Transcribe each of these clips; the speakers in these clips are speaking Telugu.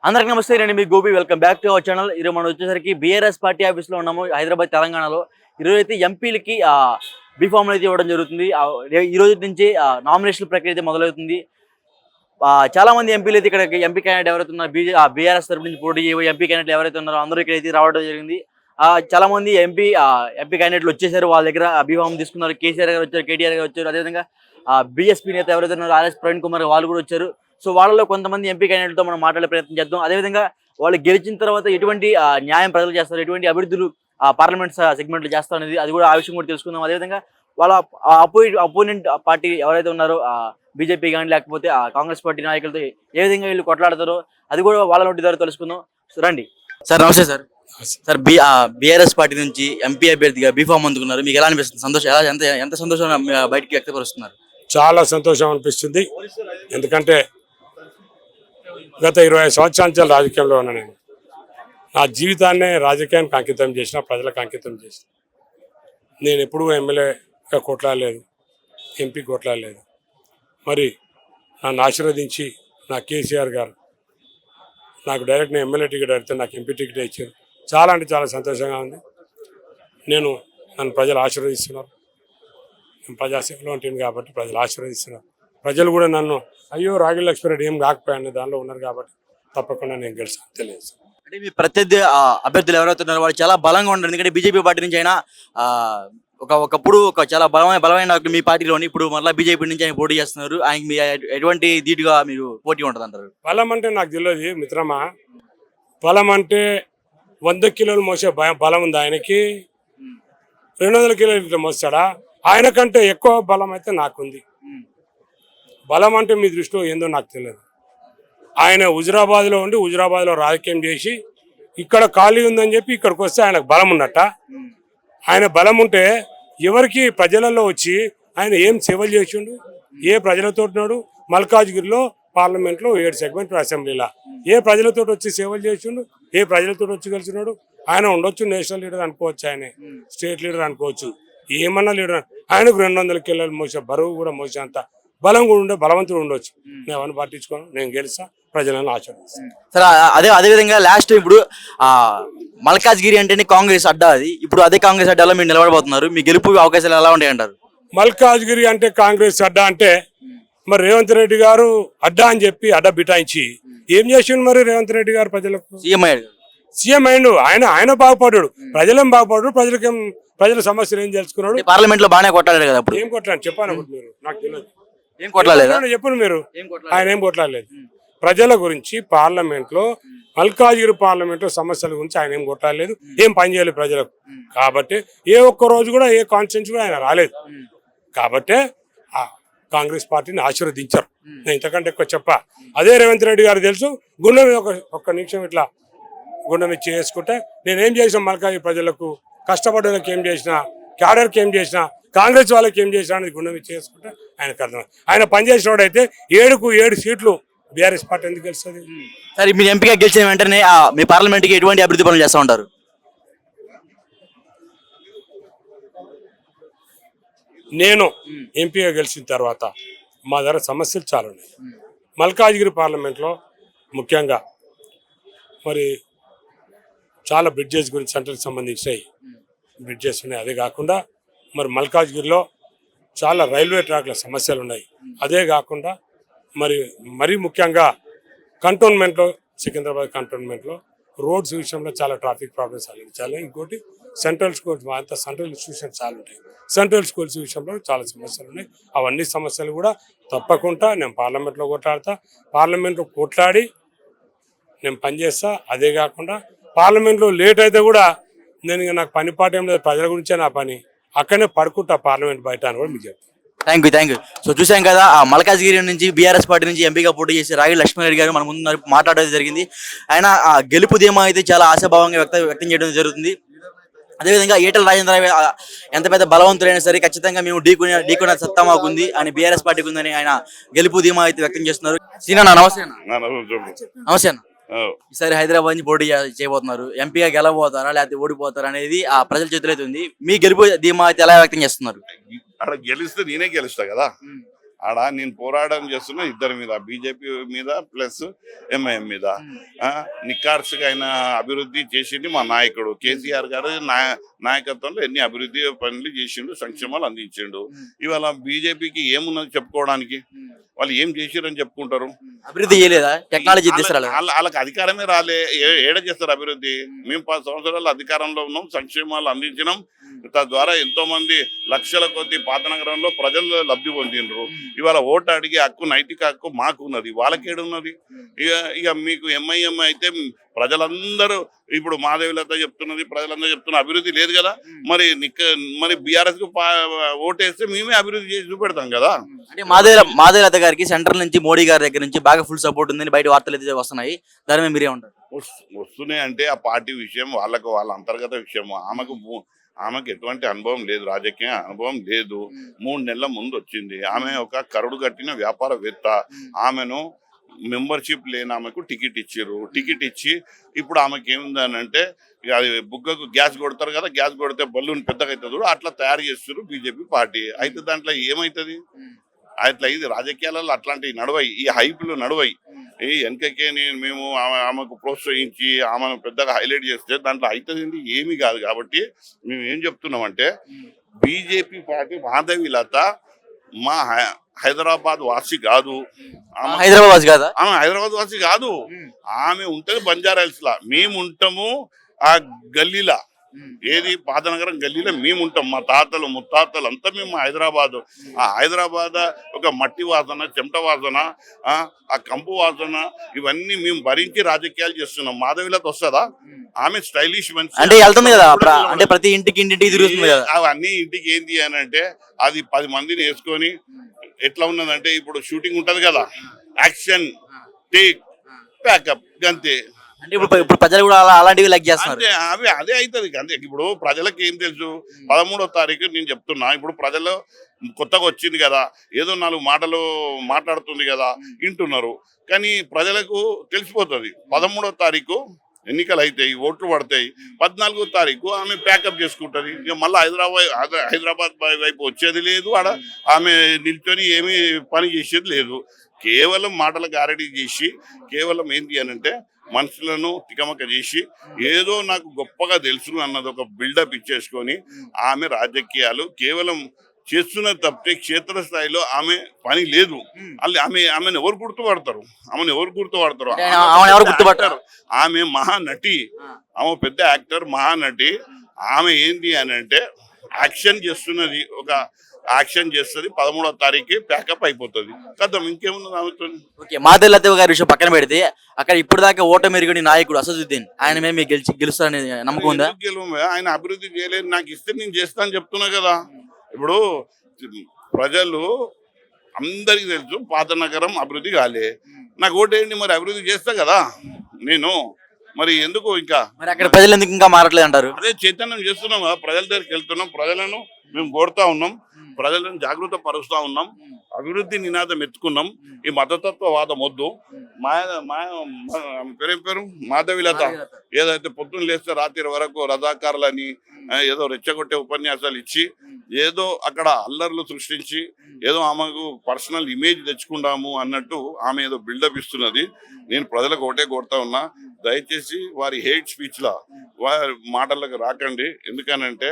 అందరికి నమస్తే, నేను మీ Gopi. Welcome back to our channel. ఈరోజు మనం వచ్చేసరికి బీఆర్ఎస్ పార్టీ ఆఫీస్లో ఉన్నాము, హైదరాబాద్ తెలంగాణలో. ఈరోజు అయితే ఎంపీలకి బీఫామ్లు అయితే ఇవ్వడం జరుగుతుంది. ఈ రోజు నుంచి నామినేషన్ ప్రక్రియ అయితే మొదలవుతుంది. చాలా మంది ఎంపీలు అయితే ఇక్కడ ఎంపీ క్యాండిడేట్ ఎవరైతే ఉన్నారో బీఆర్ఎస్ తరపు నుంచి పోటీ చేయబోయే ఎంపీ క్యాండిడేట్ ఎవరైతే ఉన్నారో అందరూ ఇక్కడ అయితే రావడం జరిగింది. చాలా మంది ఎంపీ క్యాండిడేట్లు వచ్చేసారు, వాళ్ళ దగ్గర బీఫామ్ తీసుకున్నారు. కేసీఆర్ గారు వచ్చారు, కేటీఆర్ గారు వచ్చారు, అదేవిధంగా బీఎస్పీ నేత ఎవరైతే ఉన్నారో ఆర్ఎస్ ప్రవీణ్ కుమార్ వాళ్ళు కూడా వచ్చారు. సో వాళ్ళలో కొంతమంది ఎంపీ క్యాండిడేట్తో మనం మాట్లాడే ప్రయత్నం చేద్దాం. అదేవిధంగా వాళ్ళు గెలిచిన తర్వాత ఎటువంటి న్యాయం ప్రజలు చేస్తారు, ఎటువంటి అభివృద్ధులు పార్లమెంట్ సెగ్మెంట్లు చేస్తారు అనేది అది కూడా ఆ విషయం కూడా తెలుసుకుందాం. అదేవిధంగా వాళ్ళ అపోనెంట్ పార్టీ ఎవరైతే ఉన్నారో బీజేపీ కానీ లేకపోతే కాంగ్రెస్ పార్టీ నాయకులతో ఏ విధంగా వీళ్ళు కొట్లాడతారో అది కూడా వాళ్ళ నోటి ద్వారా తెలుసుకుందాం. సో రండి సార్. నమస్తే సార్. సార్, బీఆర్ఎస్ పార్టీ నుంచి ఎంపీ అభ్యర్థిగా బీఫామ్ అందుకున్నారు. మీకు ఎలా అనిపిస్తుంది? సంతోషం ఎంత సంతోషం బయటికి వ్యక్తపరుస్తున్నారు? చాలా సంతోషం అనిపిస్తుంది. ఎందుకంటే గత 20 సంవత్సరాల నుంచి రాజకీయంలో ఉన్నా. నేను నా జీవితాన్నే రాజకీయానికి అంకితం చేసిన, ప్రజలకు అంకితం చేసిన. నేను ఎప్పుడూ ఎమ్మెల్యేగా కొట్లాడలేదు, ఎంపీ కొట్లాడలేదు. మరి నన్ను ఆశీర్వదించి నా కేసీఆర్ గారు నాకు డైరెక్ట్ నేను ఎమ్మెల్యే టికెట్ అడిగితే నాకు ఎంపీ టికెట్ ఇచ్చారు. చాలా అంటే చాలా సంతోషంగా ఉంది. నన్ను ప్రజలు ఆశీర్వదిస్తున్నారు. నేను ప్రజాసేవలో ఉంటుంది కాబట్టి ప్రజలు ఆశీర్వదిస్తున్నారు. ప్రజలు కూడా నన్ను అయ్యో రాగిల్ లక్ష్మీరెడ్డి ఏం కాకపోయాను దానిలో ఉన్నారు కాబట్టి తప్పకుండా నేను గెలిచాను తెలియదు. అంటే మీ ప్రత్యర్థి అభ్యర్థులు ఎవరైతే ఉన్నారో వాళ్ళు చాలా బలంగా ఉంటారు. ఎందుకంటే బీజేపీ పార్టీ నుంచి అయినా ఒకప్పుడు చాలా బలమైన మీ పార్టీలోని ఇప్పుడు మళ్ళీ బీజేపీ నుంచి ఆయన పోటీ చేస్తున్నారు. ఆయనకి మీ ఎటువంటి ధీటుగా మీరు పోటీ ఉంటుంది అంటారు? బలం అంటే నాకు తెలియదు మిత్రమా. బలం అంటే 100 కిలోలు మోసే బలం ఉంది ఆయనకి. 200 కిలోలు ఇట్లా మోస్తాడా? ఆయన కంటే ఎక్కువ బలం అయితే నాకుంది. బలం అంటే మీ దృష్టిలో ఏందో నాకు తెలియదు. ఆయన హుజురాబాద్లో ఉండి హుజురాబాద్లో రాజకీయం చేసి ఇక్కడ ఖాళీ ఉందని చెప్పి ఇక్కడికి వస్తే ఆయనకు బలం ఉన్నట్ట. ఆయన బలం ఉంటే ఎవరికి ప్రజలలో వచ్చి ఆయన ఏం సేవలు చేసిండు, ఏ ప్రజలతో ఉన్నాడు? మల్కాజ్గిరిలో పార్లమెంట్లో 7 సెగ్మెంట్ అసెంబ్లీలా ఏ ప్రజలతో వచ్చి సేవలు చేసిండు, ఏ ప్రజలతో వచ్చి కలిసినాడు? ఆయన ఉండొచ్చు నేషనల్ లీడర్ అనుకోవచ్చు, ఆయన స్టేట్ లీడర్ అనుకోవచ్చు, ఏమన్నా లీడర్. ఆయనకు 200 కిలోలు మోసే బరువు కూడా మోసే అంత బలం కూడా ఉండే బలవంతుడు ఉండొచ్చు. నేను అవన్నీ పట్టించుకోను, నేను గెలిస్తా, ప్రజలను ఆశీర్వదిస్తాను. సరే, అదేవిధంగా లాస్ట్ ఇప్పుడు మల్కాజ్గిరి అంటేనే కాంగ్రెస్ అడ్డా, అది ఇప్పుడు అదే కాంగ్రెస్ అడ్డాలో మీరు నిలబడబోతున్నారు. మీ గెలుపు అవకాశాలు ఎలా ఉంటాయి అంటారు? మల్కాజ్గిరి అంటే కాంగ్రెస్ అడ్డా అంటే మరి రేవంత్ రెడ్డి గారు అడ్డా అని చెప్పి అడ్డా బిటాయించి ఏం చేసిండు మరి రేవంత్ రెడ్డి గారు? ప్రజలకు సీఎం అయ్యిండు. ఆయన బాగుపడ్డాడు, ప్రజలేం బాగుపడ్డాడు, ప్రజల సమస్యలు ఏం తెలుసుకున్నాడు. పార్లమెంట్ లో బాగానే కొట్టాడు కదా. ఏం కొట్లాడు చెప్పాను మీరు? నాకు తెలియదు. ఏం కొట్టలేదు చెప్పండి మీరు. ఆయన ఏం కొట్లాడలేదు. ప్రజల గురించి పార్లమెంట్ లో, మల్కాజ్గిరి పార్లమెంట్ లో సమస్యల గురించి ఆయన ఏం కొట్లాడలేదు, ఏం పని చేయలేదు ప్రజలకు. కాబట్టి ఏ ఒక్క రోజు కూడా ఏ కాన్స్టిట్యూన్సీ కూడా ఆయన రాలేదు. కాబట్టి కాంగ్రెస్ పార్టీని ఆశీర్వదించారు. నేను ఇంతకంటే ఎక్కువ చెప్పా. అదే రేవంత్ రెడ్డి గారు తెలుసు. గుండె మీద ఒక్క నిమిషం ఇట్లా గుండె మీద చేసుకుంటే నేనేం చేసిన మల్కాజ్గిరి ప్రజలకు, కష్టపడ్డలకు ఏం చేసినా, క్యాడర్కి ఏం చేసినా, కాంగ్రెస్ వాళ్ళకి ఏం చేసినా అనేది గుండె మీద చేసుకుంటే ఆయనకు అర్థం. ఆయన పనిచేసిన వాడైతే 7 సీట్లు బీఆర్ఎస్ పార్టీ ఎందుకు గెలుస్తుంది? సరే, మీరు ఎంపీగా గెలిచిన వెంటనే మీ పార్లమెంట్కి ఎటువంటి అభివృద్ధి పనులు చేస్తూ ఉంటారు? నేను ఎంపీగా గెలిచిన తర్వాత మా దగ్గర సమస్యలు చాలా ఉన్నాయి. మల్కాజ్గిరి పార్లమెంట్లో ముఖ్యంగా మరి చాలా బ్రిడ్జెస్ గురించి సెంట్రల్కి సంబంధించినవి బ్రిడ్జెస్ ఉన్నాయి. అదే కాకుండా మరి మల్కాజ్గిరిలో చాలా రైల్వే ట్రాక్ల సమస్యలు ఉన్నాయి. అదే కాకుండా మరీ ముఖ్యంగా కంటోన్మెంట్లో, సికింద్రాబాద్ కంటోన్మెంట్లో రోడ్స్ విషయంలో చాలా ట్రాఫిక్ ప్రాబ్లమ్స్ చాలా. ఇంకోటి సెంట్రల్ స్కూల్స్, అంతా సెంట్రల్ ఇన్స్టిట్యూషన్స్ చాలా ఉంటాయి. సెంట్రల్ స్కూల్స్ విషయంలో చాలా సమస్యలు ఉన్నాయి. అవన్నీ సమస్యలు కూడా తప్పకుండా నేను పార్లమెంట్లో కొట్లాడతా. పార్లమెంట్లో కొట్లాడి నేను పనిచేస్తా. అదే కాకుండా పార్లమెంట్లో లేట్ అయితే కూడా నాకు పని పాట ఏం లేదు, ప్రజల గురించే నా పని. అక్కడనే పడుకుంటా పార్లమెంట్ బయట అని కూడా మీకు చెప్తాను. Thank you. సో చూసాం కదా, మల్కాజ్గిరి నుంచి బీఆర్ఎస్ పార్టీ నుంచి ఎంపీగా పోటీ చేసి రాగిల్ లక్ష్మీరెడ్డి గారు మన ముందు మాట్లాడడం జరిగింది. ఆయన గెలుపు ధీమా అయితే చాలా ఆశాభావంగా వ్యక్తం చేయడం జరుగుతుంది. అదేవిధంగా ఈటల రాజేంద్ర ఎంత పెద్ద బలవంతులైనా సరే ఖచ్చితంగా మేము ఢీకొనే సత్తా మాకుంది అని బీఆర్ఎస్ పార్టీకి ఉందని ఆయన గెలుపు ధీమా అయితే వ్యక్తం చేస్తున్నారు. నమస్తే అన్న. ఈసారి హైదరాబాద్ నుంచి పోటీ చేయబోతున్నారు. ఎంపీగా గెలవబోతారా లేకపోతే ఓడిపోతారా అనేది ప్రజల చేతిలో అయితే ఉంది. మీ గెలుపు ధీమా అయితే ఎలా వ్యక్తం చేస్తున్నారు? అక్కడ గెలిస్తే నేనే గెలుస్తా కదా. ఆడ నేను పోరాటం చేస్తున్నా ఇద్దరి మీద, బీజేపీ మీద ప్లస్ ఎంఐఎం మీద. నిక్కార్సుగా అయిన అభివృద్ధి చేసింది మా నాయకుడు కేసీఆర్ గారు నాయకత్వంలో ఎన్ని అభివృద్ధి పనులు చేసిండు, సంక్షేమాలు అందించిండు. ఇవాళ బీజేపీకి ఏమున్నది చెప్పుకోవడానికి? వాళ్ళు ఏం చేసిరని చెప్పుకుంటారు? అభివృద్ధి చేయలేదా? టెక్నాలజీ వాళ్ళకి అధికారమే రాలే, ఏడ చేస్తారు అభివృద్ధి? మేము 10 సంవత్సరాలు అధికారంలో ఉన్నాం, సంక్షేమాలు అందించినాం. తద్వారా ఎంతో మంది లక్షల కొద్ది పాత నగరంలో ప్రజలు లబ్ధి పొందిండ్రు. ఇవాళ ఓటు అడిగే హక్కు, నైతిక హక్కు మాకు ఉన్నది, వాళ్ళకేడున్నది? ఇక మీకు ఎంఐఎం అయితే ప్రజలందరూ ఇప్పుడు మాధవిలత చెప్తున్నది, ప్రజలందరూ చెప్తున్న అభివృద్ధి లేదు కదా. మరి బీఆర్ఎస్ కు ఓటేస్తే మేమే అభివృద్ధి చేసి చూపెడతాం కదా. అంటే మాధవిలత గారికి సెంట్రల్ నుంచి మోడీ గారి దగ్గర నుంచి బాగా ఫుల్ సపోర్ట్ ఉందని బయట వార్తలు అయితే వస్తున్నాయి. దాని మీద మీరే ఉంటారు? వస్తున్నాయి అంటే ఆ పార్టీ విషయం, వాళ్ళ అంతర్గత విషయం. ఆమెకు ఎటువంటి అనుభవం లేదు, రాజకీయ అనుభవం లేదు. 3 నెలల ముందు వచ్చింది. ఆమె ఒక కరుడు కట్టిన వ్యాపారవేత్త. ఆమెను మెంబర్షిప్ లేని ఆమెకు టికెట్ ఇచ్చారు. టికెట్ ఇచ్చి ఇప్పుడు ఆమెకి ఏముందని అంటే అది బుగ్గకు గ్యాస్ కొడతారు కదా, గ్యాస్ కొడితే బల్లూన్ పెద్దగా అవుతుంది, అట్లా తయారు చేస్తారు బీజేపీ పార్టీ. అయితే దాంట్లో ఏమవుతుంది? అట్లా ఇది రాజకీయాలలో అట్లాంటివి నడవయి, ఈ హైపులు నడవయి. ఈ వెనకకే మేము ఆమెకు ప్రోత్సహించి ఆమెను పెద్దగా హైలైట్ చేస్తే దాంట్లో అవుతుంది ఏమీ కాదు. కాబట్టి మేము ఏం చెప్తున్నామంటే బీజేపీ పార్టీ మాధవిలత మా హైదరాబాద్ వాసి కాదు. ఆమె హైదరాబాద్ వాసి కాదు. ఆమె ఉంటది బంజారాహిల్స్ లా, మేము ఉంటాము ఆ గల్లీలా. ఏది పాతనగరం గల్లీలో మేము ఉంటాం. మా తాతలు ముత్తాతలు అంతా మేము హైదరాబాదు. ఆ హైదరాబాద్ ఒక మట్టి వాసన, చెమట వాసన, ఆ కంపు వాసన, ఇవన్నీ మేము భరించి రాజకీయాలు చేస్తున్నాం. మాధవిలత వస్తుందా? ఆమె స్టైలిష్ మనిషి అంటే వెళ్తుంది కదా, అంటే ప్రతి ఇంటికి తిరుగుతుంది కదా. అవన్నీ ఇంటికి ఏంటి అని అంటే అది 10 మందిని వేసుకొని ఎట్లా ఉన్నదంటే ఇప్పుడు షూటింగ్ ఉంటది కదా, యాక్షన్ టేక్ ప్యాకప్ అంతే. అంటే ఇప్పుడు ప్రజలు కూడా అలాంటివి లైక్ చేస్తున్నారు. అదే అవుతుంది అంతే. ఇప్పుడు ప్రజలకు ఏం తెలుసు? 13వ తారీఖు నేను చెప్తున్నా. ఇప్పుడు ప్రజలు కొత్తగా వచ్చింది కదా, ఏదో 4 మాటలు మాట్లాడుతుంది కదా, వింటున్నారు. కానీ ప్రజలకు తెలిసిపోతుంది 13వ తారీఖు ఎన్నికలు అవుతాయి, ఓట్లు పడతాయి. 14వ తారీఖు ఆమె ప్యాకప్ చేసుకుంటది. ఇక మళ్ళీ హైదరాబాద్ వైపు వచ్చేది లేదు. ఆడ ఆమె నిల్చొని ఏమీ పని చేసేది లేదు. కేవలం మాటల గారడీ చేసి, కేవలం ఏంటి అని అంటే మనుషులను తికమక చేసి ఏదో నాకు గొప్పగా తెలుసు అన్నది ఒక బిల్డప్ ఇచ్చేసుకొని ఆమె రాజకీయాలు కేవలం చేస్తున్న తప్పితే క్షేత్రస్థాయిలో ఆమె పని లేదు. ఆమెను ఎవరు గుర్తుపడతారు? ఆమె మహానటి, ఆమె పెద్ద యాక్టర్, మహానటి. ఆమె ఏంటి అని అంటే యాక్షన్ చేస్తున్నది, ఒక యాక్షన్ చేస్తుంది. 13వ తారీఖు ప్యాకప్ అయిపోతుంది కదా, ఇంకేమున్నది ఆమెతో. మాధవిలత గారి విషయం పక్కన పెడితే అక్కడ ఇప్పుడు దాకా ఓటమి ఎరుగని నాయకుడు అసదుద్దీన్, ఆయన మేము గెలుస్తారనే నమ్మకం ఉందా? ఆయన అభివృద్ధి చేయలేదు. నాకు ఇస్తే నేను చేస్తాను చెప్తున్నా కదా. ఇప్పుడు ప్రజలు అందరికి తెలుసు పాత నగరం అభివృద్ధి కాలే, నాకు ఓటేయండి, మరి అభివృద్ధి చేస్తా కదా నేను. మరి ఎందుకు ఇంకా మరి అక్కడ ప్రజలు ఎందుకు ఇంకా మారట్లేదు అంటారు? అదే చైతన్యం చేస్తున్నాం కదా, ప్రజల దగ్గరికి వెళ్తున్నాం, ప్రజలను మేము కోరుతా ఉన్నాం, ప్రజలను జాగృత పరుస్తా ఉన్నాం, అభివృద్ధి నినాదం ఎత్తుకున్నాం. ఈ మతతత్వవాదం వద్దు. పేరు మాధవిలత ఏదైతే పొద్దున్న లేస్తే రాత్రి వరకు రజాకారులని ఏదో రెచ్చగొట్టే ఉపన్యాసాలు ఇచ్చి ఏదో అక్కడ అల్లర్లు సృష్టించి ఏదో ఆమెకు పర్సనల్ ఇమేజ్ తెచ్చుకుందాము అన్నట్టు ఆమె ఏదో బిల్డప్ ఇస్తున్నది. నేను ప్రజలకు ఒకటే కోరుతా ఉన్నా, దయచేసి వారి హేట్ స్పీచ్ లా వారి మాటలకు రాకండి. ఎందుకనంటే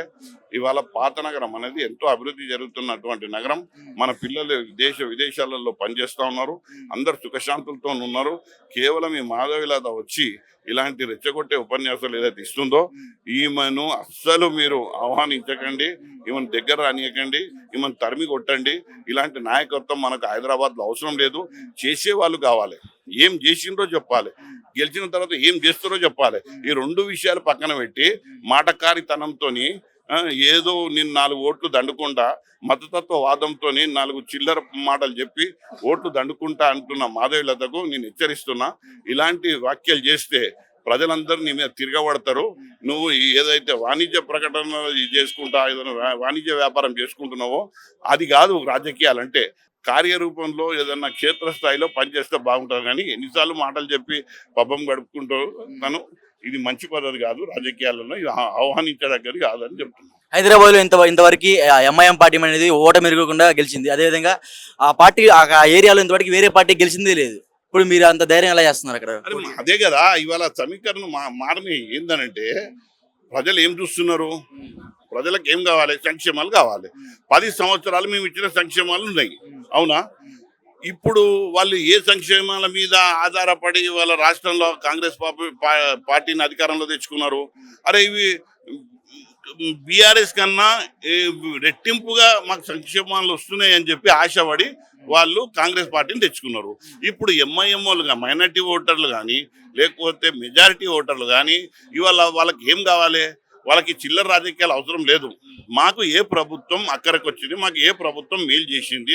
ఇవాళ పాత నగరం అనేది ఎంతో అభివృద్ధి జరుగుతున్నటువంటి నగరం. మన పిల్లలు దేశ విదేశాలలో పనిచేస్తూ ఉన్నారు, అందరు సుఖశాంతులతో ఉన్నారు. కేవలం ఈ మాధవిలత వచ్చి ఇలాంటి రెచ్చగొట్టే ఉపన్యాసాలు ఏదైతే ఇస్తుందో ఈమెను అస్సలు మీరు ఆహ్వానించకండి, ఈమెను దగ్గర రానియకండి, ఈమెను తరిమి కొట్టండి. ఇలాంటి నాయకత్వం మనకు హైదరాబాద్ లో అవసరం లేదు. చేసేవాళ్ళు కావాలి, ఏం చేసిండ్రో చెప్పాలి, గెలిచిన తర్వాత ఏం చేస్తారో చెప్పాలి. ఈ 2 విషయాలు పక్కన పెట్టి మాటకారితనంతో ఏదో నేను 4 ఓట్లు దండుకుంటా, మతతత్వ వాదంతో 4 చిల్లర మాటలు చెప్పి ఓట్లు దండుకుంటా అంటున్న మాధవిలతకు నేను హెచ్చరిస్తున్నా. ఇలాంటి వ్యాఖ్యలు చేస్తే ప్రజలందరూ నీ మీద తిరగబడతారు. నువ్వు ఏదైతే వాణిజ్య ప్రకటన చేసుకుంటా, ఏదైనా వాణిజ్య వ్యాపారం చేసుకుంటున్నావో అది కాదు రాజకీయాలంటే. కార్యరూపంలో ఏదన్నా క్షేత్రస్థాయిలో పనిచేస్తే బాగుంటుంది. కానీ ఎన్నిసార్లు మాటలు చెప్పి పబ్బం గడుపుకుంటూ తను ఇది మంచి పద్ధతి కాదు, రాజకీయాలలో ఇది ఆహ్వానించదగ్గది కాదని చెప్తున్నాను. హైదరాబాద్ లో ఇంతవరకు ఎంఐఎం పార్టీ అనేది ఓటమి ఎరగకుండా గెలిచింది. అదేవిధంగా ఆ పార్టీ ఆ ఏరియాలో ఇంతవరకు వేరే పార్టీ గెలిచిందే లేదు. ఇప్పుడు మీరు అంత ధైర్యం ఎలా చేస్తున్నారు అక్కడ? అరే అదే కదా ఇవాళ సమీకరణ మారని ఏందనంటే ప్రజలు ఏం చూస్తున్నారు, ప్రజలకు ఏం కావాలి, సంక్షేమాలు కావాలి. 10 సంవత్సరాలు మేము ఇచ్చిన సంక్షేమాలు ఉన్నాయి, అవునా? ఇప్పుడు వాళ్ళు ఏ సంక్షేమాల మీద ఆధారపడి వాళ్ళ రాష్ట్రంలో కాంగ్రెస్ పార్టీని అధికారంలో తెచ్చుకున్నారు? అరే ఇవి బీఆర్ఎస్ కన్నా రెట్టింపుగా మాకు సంక్షేమాలు వస్తున్నాయి అని చెప్పి ఆశపడి వాళ్ళు కాంగ్రెస్ పార్టీని తెచ్చుకున్నారు. ఇప్పుడు ఎంఐఎం వాళ్ళు మైనార్టీ ఓటర్లు కానీ లేకపోతే మెజారిటీ ఓటర్లు కానీ ఇవాళ వాళ్ళకి ఏం కావాలి? వాళ్ళకి చిల్లర రాజకీయాలు అవసరం లేదు. మాకు ఏ ప్రభుత్వం అక్కడికి వచ్చింది, మాకు ఏ ప్రభుత్వం మేలు చేసింది,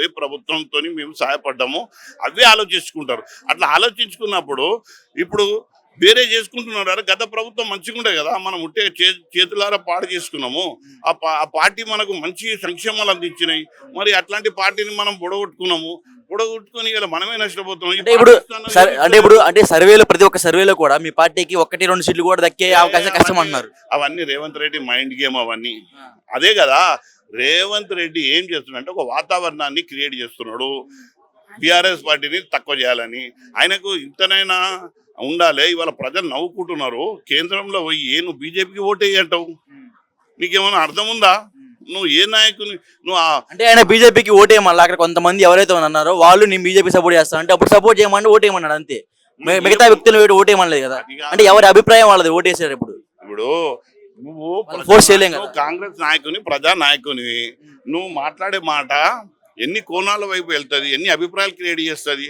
ఏ ప్రభుత్వంతో మేము సహాయపడ్డామో అవే ఆలోచించుకుంటారు. అట్లా ఆలోచించుకున్నప్పుడు ఇప్పుడు వేరే చేసుకుంటున్నారు. అరే గత ప్రభుత్వం మంచిగా ఉండే కదా, మనం ఉంటే చేతులారా పాడు చేసుకున్నాము, ఆ పార్టీ మనకు మంచి సంక్షేమాలు అందించినాయి, మరి అట్లాంటి పార్టీని మనం బుడగొట్టుకున్నాము, బుడగొట్టుకుని ఇలా మనమే నష్టపోతున్నాం. అంటే సర్వేలో ప్రతి ఒక్క సర్వేలో కూడా మీ పార్టీకి 1-2 సీట్లు కూడా దక్కే అవకాశం కష్టం అంటున్నారు. అవన్నీ రేవంత్ రెడ్డి మైండ్ గేమ్ అవన్నీ. అదే కదా రేవంత్ రెడ్డి ఏం చేస్తున్నాడంటే ఒక వాతావరణాన్ని క్రియేట్ చేస్తున్నాడు బీఆర్ఎస్ పార్టీని తక్కువ చేయాలని. ఆయనకు ఇంతనైనా ఉండాలి. ఇవాళ ప్రజలు నవ్వుకుంటున్నారు. కేంద్రంలో పోయి నువ్వు బీజేపీకి ఓటేయి అంటావు, నీకేమైనా అర్థం ఉందా? నువ్వు ఏ నాయకుని నువ్వు అంటే ఆయన బీజేపీకి ఓటేయమన్నా అక్కడ కొంతమంది ఎవరైతే అన్నారో వాళ్ళు నేను బీజేపీ సపోర్ట్ చేస్తాను అంటే అప్పుడు సపోర్ట్ చేయమని ఓటేయమన్నాడు అంతే. మిగతా వ్యక్తులు ఓటేయమనలేదు కదా. అంటే ఎవరి అభిప్రాయం వాళ్ళది ఓటేసారు. ఇప్పుడు నువ్వు ఫోర్స్ చేయలేం కదా. కాంగ్రెస్ నాయకుని, ప్రజా నాయకుని, నువ్వు మాట్లాడే మాట ఎన్ని కోణాల వైపు వెళ్తుంది, ఎన్ని అభిప్రాయాలు క్రియేట్ చేస్తుంది.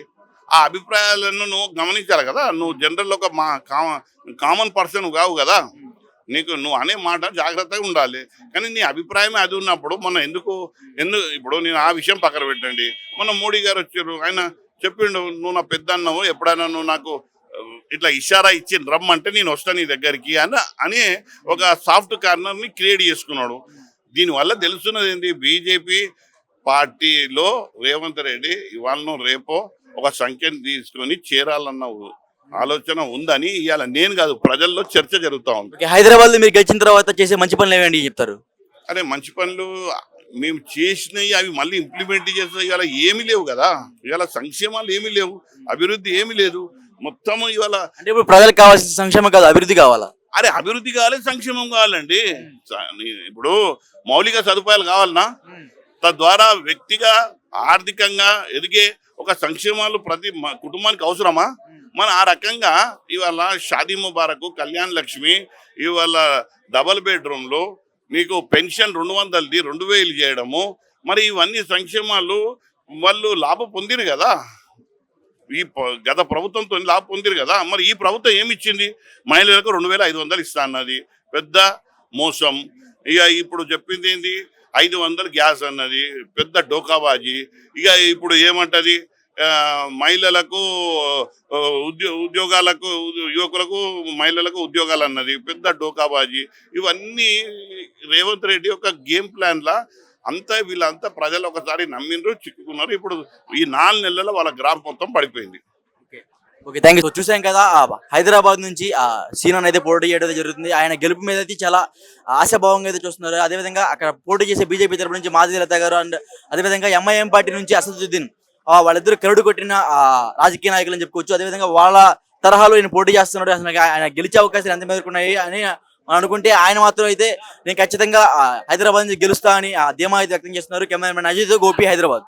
ఆ అభిప్రాయాలను నువ్వు గమనించాలి కదా. నువ్వు జనరల్ ఒక కామన్ పర్సన్ కావు కదా. నువ్వు అనే మాట జాగ్రత్తగా ఉండాలి. కానీ నీ అభిప్రాయమే అది ఉన్నప్పుడు మనం ఇప్పుడు నేను ఆ విషయం పక్కన పెట్టండి. మొన్న మోడీ గారు వచ్చారు, ఆయన చెప్పిండు నువ్వు నా పెద్ద అన్నావు, ఎప్పుడైనా నువ్వు నాకు ఇట్లా ఇషారా ఇచ్చి రమ్మంటే నేను వస్తాను నీ దగ్గరికి అని ఒక సాఫ్ట్ కార్నర్ని క్రియేట్ చేసుకున్నాడు. దీనివల్ల తెలుస్తున్నది ఏంటి? బీజేపీ పార్టీలో రేవంత్ రెడ్డి ఇవాళ రేపో ఒక సంఖ్యను తీసుకొని చేరాలన్న ఆలోచన ఉందని ఇవాళ నేను కాదు ప్రజల్లో చర్చ జరుగుతూ ఉంది. హైదరాబాద్ లో మీరు గెలిచిన తర్వాత చేసే మంచి పనులు ఏమండి చెప్తారు? అరే మంచి పనులు మేము చేసినవి అవి మళ్ళీ ఇంప్లిమెంట్ చేస్తాయి. ఇవాళ ఏమీ లేవు కదా, ఇవాళ సంక్షేమాలు ఏమీ లేవు, అభివృద్ధి ఏమీ లేదు. మొత్తం ఇవాళ అంటే ఇప్పుడు ప్రజలకు కావాల్సిన సంక్షేమం కాదు, అభివృద్ధి కావాలా? అరే అభివృద్ధి కావాలి, సంక్షేమం కావాలండి. ఇప్పుడు మౌలిక సదుపాయాలు కావాలన్నా, తద్వారా వ్యక్తిగా ఆర్థికంగా ఎదిగే ఒక సంక్షేమాలు ప్రతి కుటుంబానికి అవసరమా? మన ఆ రకంగా ఇవాళ షాదీ ముబారక్, కళ్యాణ్ లక్ష్మి, ఇవాళ డబల్ బెడ్రూమ్లు, నీకు పెన్షన్ 200ది 2000 చేయడము, మరి ఇవన్నీ సంక్షేమాలు వాళ్ళు లాభం పొందిరు కదా. గత ప్రభుత్వంతో లాభం పొందిరు కదా. మరి ఈ ప్రభుత్వం ఏమి ఇచ్చింది? మహిళలకు 2500 ఇస్తా అన్నది పెద్ద మోసం. ఇక ఇప్పుడు చెప్పింది ఏంది? 500 గ్యాస్ అన్నది పెద్ద డోకాబాజీ. ఇక ఇప్పుడు ఏమంటది? మహిళలకు ఉద్యోగాలకు, యువకులకు మహిళలకు ఉద్యోగాలు అన్నది పెద్ద డోకాబాజీ. ఇవన్నీ రేవంత్ రెడ్డి ఒక గేమ్ ప్లాన్లా అంతా వీళ్ళంతా ప్రజలు ఒకసారి నమ్మిండ్రు, చిక్కుకున్నారు. ఇప్పుడు ఈ 4 నెలల్లో వాళ్ళ గ్రాఫ్ మొత్తం పడిపోయింది. Okay, thank you. చూసాం కదా హైదరాబాద్ నుంచి సీనాన్ అయితే పోటీ చేయడం జరుగుతుంది. ఆయన గెలుపు మీద అయితే చాలా ఆశాభావంగా అయితే చూస్తున్నారు. అదేవిధంగా అక్కడ పోటీ చేసే బీజేపీ తరపు నుంచి మాధవి లత గారు అండ్ అదేవిధంగా ఎంఐఎం పార్టీ నుంచి అసదుద్దీన్, వాళ్ళిద్దరు కరుడు కొట్టిన రాజకీయ నాయకులు అని చెప్పుకోవచ్చు. అదేవిధంగా వాళ్ళ తరహాలో ఆయన పోటీ చేస్తున్నాడు. అసలు ఆయన గెలిచే అవకాశాలు ఎంత మేరకున్నాయి అని అనుకుంటే ఆయన మాత్రం అయితే నేను ఖచ్చితంగా హైదరాబాద్ నుంచి గెలుస్తా అని ధీమా అయితే వ్యక్తం చేస్తున్నారు. కెమెరామెన్ అజిత్, గోపి, హైదరాబాద్.